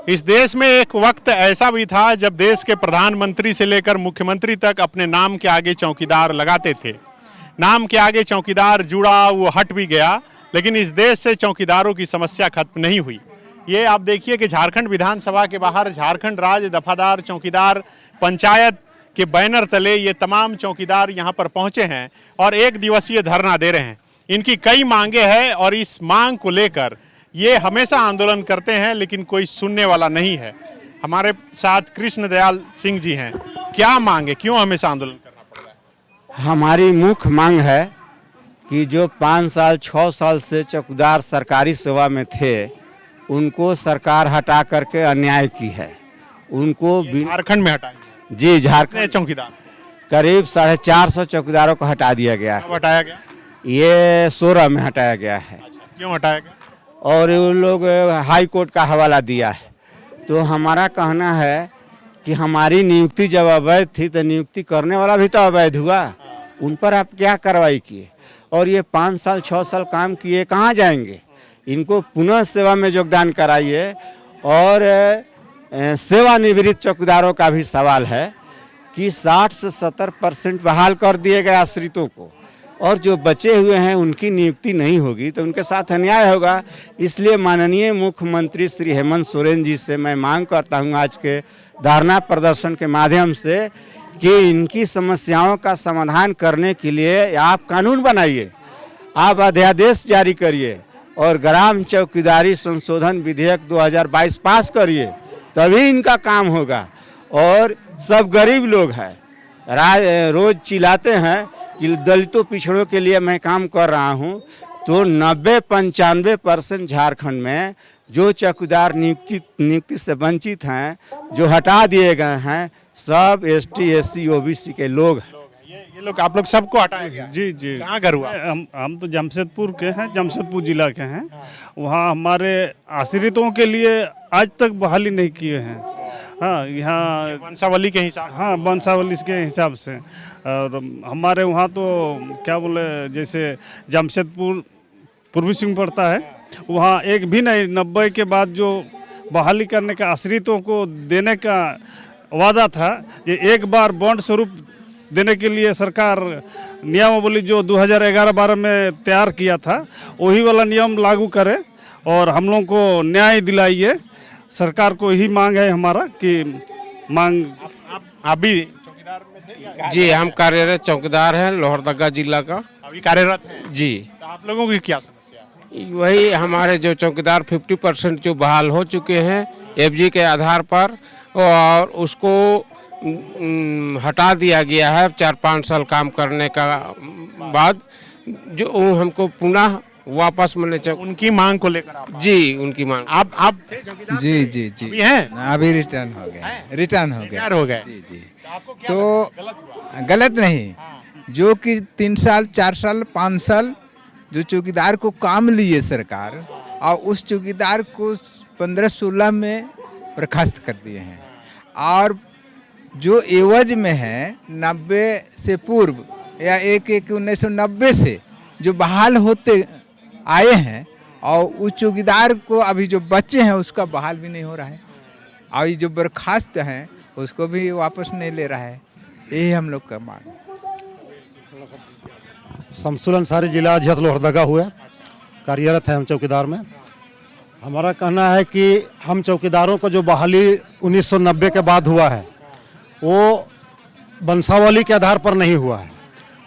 इस देश में एक वक्त ऐसा भी था जब देश के प्रधानमंत्री से लेकर मुख्यमंत्री तक अपने नाम के आगे चौकीदार लगाते थे। नाम के आगे चौकीदार जुड़ा, वो हट भी गया, लेकिन इस देश से चौकीदारों की समस्या खत्म नहीं हुई। ये आप देखिए कि झारखंड विधानसभा के बाहर झारखंड राज्य दफादार चौकीदार पंचायत के बैनर तले ये तमाम चौकीदार यहाँ पर पहुँचे हैं और एक दिवसीय धरना दे रहे हैं। इनकी कई मांगे हैं और इस मांग को लेकर ये हमेशा आंदोलन करते हैं, लेकिन कोई सुनने वाला नहीं है। हमारे साथ कृष्ण दयाल सिंह जी हैं। क्या मांगे, क्यों हमेशा आंदोलन करना पड़ रहा है? हमारी मुख्य मांग है कि जो 5 साल 6 साल से चौकीदार सरकारी सेवा में थे, उनको सरकार हटा करके अन्याय की है। उनको झारखंड में हटाएंगे? जी, झारखंड चौकीदार करीब 450 चौकीदारों को हटा दिया गया है। हटाया गया? ये 16 में हटाया गया है। क्यों हटाया गया? और वो लोग हाई कोर्ट का हवाला दिया है। तो हमारा कहना है कि हमारी नियुक्ति जब अवैध थी तो नियुक्ति करने वाला भी तो अवैध हुआ। उन पर आप क्या कार्रवाई किए? और ये 5 साल 6 साल काम किए, कहाँ जाएंगे? इनको पुनः सेवा में योगदान कराइए। और सेवानिवृत्त चौकीदारों का भी सवाल है कि 60 से 70% बहाल कर दिए गए आश्रितों को, और जो बचे हुए हैं उनकी नियुक्ति नहीं होगी तो उनके साथ अन्याय होगा। इसलिए माननीय मुख्यमंत्री श्री हेमंत सोरेन जी से मैं मांग करता हूं आज के धरना प्रदर्शन के माध्यम से कि इनकी समस्याओं का समाधान करने के लिए आप कानून बनाइए, आप अध्यादेश जारी करिए और ग्राम चौकीदारी संशोधन विधेयक 2022 पास करिए, तभी इनका काम होगा। और सब गरीब लोग हैं, रोज चिल्लाते हैं कि दलितों पिछड़ों के लिए मैं काम कर रहा हूं, तो 90-95% झारखंड में जो चौकीदार नियुक्ति से वंचित हैं, जो हटा दिए गए हैं, सब ST SC OBC के लोग हैं। ये लोग, आप लोग सबको हटाया गया? जी जी। कहाँ घर हुआ? हम तो जमशेदपुर के हैं, जमशेदपुर जिला के हैं। वहाँ हमारे आश्रितों के लिए आज तक बहाली नहीं किए हैं। हाँ, यहाँ वंशावली के हिसाब? हाँ, वंशावली के हिसाब से। और हमारे वहाँ तो क्या बोले, जैसे जमशेदपुर पूर्वी सिंह पड़ता है, वहाँ एक भी नहीं, 90 के बाद जो बहाली करने का आश्रितों को देने का वादा था, ये एक बार बॉन्ड स्वरूप देने के लिए सरकार नियमावली जो 2011-12 में तैयार किया था, वही वाला नियम लागू करे और हम लोगों को न्याय दिलाइए। सरकार को यही मांग है हमारा कि मांग। आप भी चौकीदार में थे? जी, हम कार्यरत चौकीदार हैं लोहरदगा जिला का। अभी कार्यरत हैं? जी। तो आप लोगों की क्या समस्या है? वही हमारे जो चौकीदार 50% जो बहाल हो चुके हैं FG के आधार पर, और उसको हटा दिया गया है 4-5 साल काम करने का बाद, जो हमको पुनः वापस मिलने। उनकी मांग को लेकर आप? जी, उनकी मांग। आप थे चौकीदार? जी जी जी। अभी हैं? अभी रिटर्न हो गए। रिटर्न हो गए। हो गए? जी जी। तो आपको क्या तो गलत हुआ? गलत नहीं, जो कि 3 साल 4 साल 5 साल जो चौकीदार को काम लिए सरकार, और उस चौकीदार को 15-16 में बर्खास्त कर दिए हैं। और जो एवज में है 90 से पूर्व या 1990 से जो बहाल होते आए हैं, और उस चौकीदार को अभी जो बच्चे हैं उसका बहाल भी नहीं हो रहा है, और ये जो बर्खास्त हैं उसको भी वापस नहीं ले रहा है। यही हम लोग का मांग। शमसुल अंसारी जिला अध्यक्ष लोहरदगा हुए, कार्यरत है हम चौकीदार में। हमारा कहना है कि हम चौकीदारों को जो बहाली 1990 के बाद हुआ है, वो वंशावली के आधार पर नहीं हुआ है।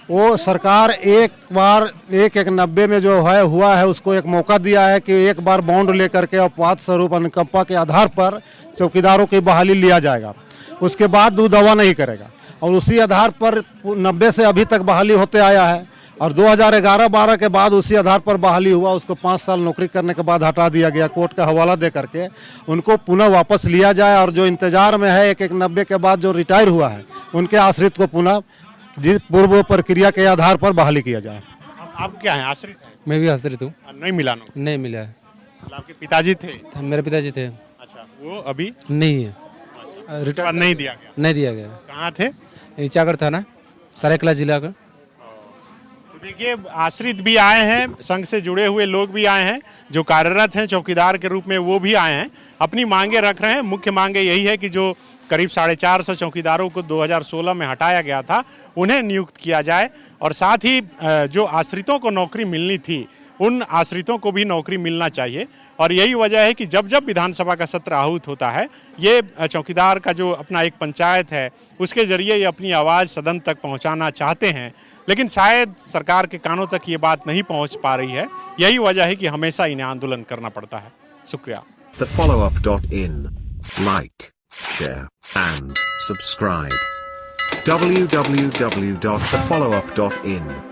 वो सरकार एक बार 1-1-90 में जो है हुआ है, उसको एक मौका दिया है कि एक बार बॉन्ड लेकर के अपवाद स्वरूप अनुकंपा के आधार पर चौकीदारों की बहाली लिया जाएगा। उसके बाद वो दावा नहीं करेगा, और उसी आधार पर 90 से अभी तक बहाली होते आया है। और 2011-12 के बाद उसी आधार पर बहाली हुआ, उसको 5 साल नौकरी करने के बाद हटा दिया गया कोर्ट का हवाला दे करके। उनको पुनः वापस लिया जाए, और जो इंतजार में है 1-1-90 के बाद जो रिटायर हुआ है, उनके आश्रित को पुनः जिस पूर्व प्रक्रिया के आधार पर बहाली किया जाए। आप क्या हैं, आश्रित हैं? मैं भी आश्रित हूँ। नहीं मिला नौकरी? नहीं मिला है। आपके पिताजी थे? मेरे पिताजी थे। अच्छा, वो अभी नहीं है, रिटायर नहीं दिया गया? नहीं दिया गया। कहाँ थे? चाकर था ना, सरायकला जिला का। तो देखिए, आश्रित भी आए हैं, संघ से जुड़े हुए लोग भी आए हैं, जो कार्यरत हैं चौकीदार के रूप में वो भी आए हैं, अपनी मांगे रख रहे हैं। मुख्य मांगे यही है कि जो करीब 450 चौकीदारों को 2016 में हटाया गया था उन्हें नियुक्त किया जाए, और साथ ही जो आश्रितों को नौकरी मिलनी थी उन आश्रितों को भी नौकरी मिलना चाहिए। और यही वजह है कि जब जब विधानसभा का सत्र आहूत होता है, ये चौकीदार का जो अपना एक पंचायत है उसके जरिए ये अपनी आवाज़ सदन तक पहुंचाना चाहते हैं, लेकिन शायद सरकार के कानों तक ये बात नहीं पहुंच पा रही है। यही वजह है कि हमेशा इन्हें आंदोलन करना पड़ता है। शुक्रिया। TheFollowUp.in. Like, share, and subscribe. www.thefollowup.in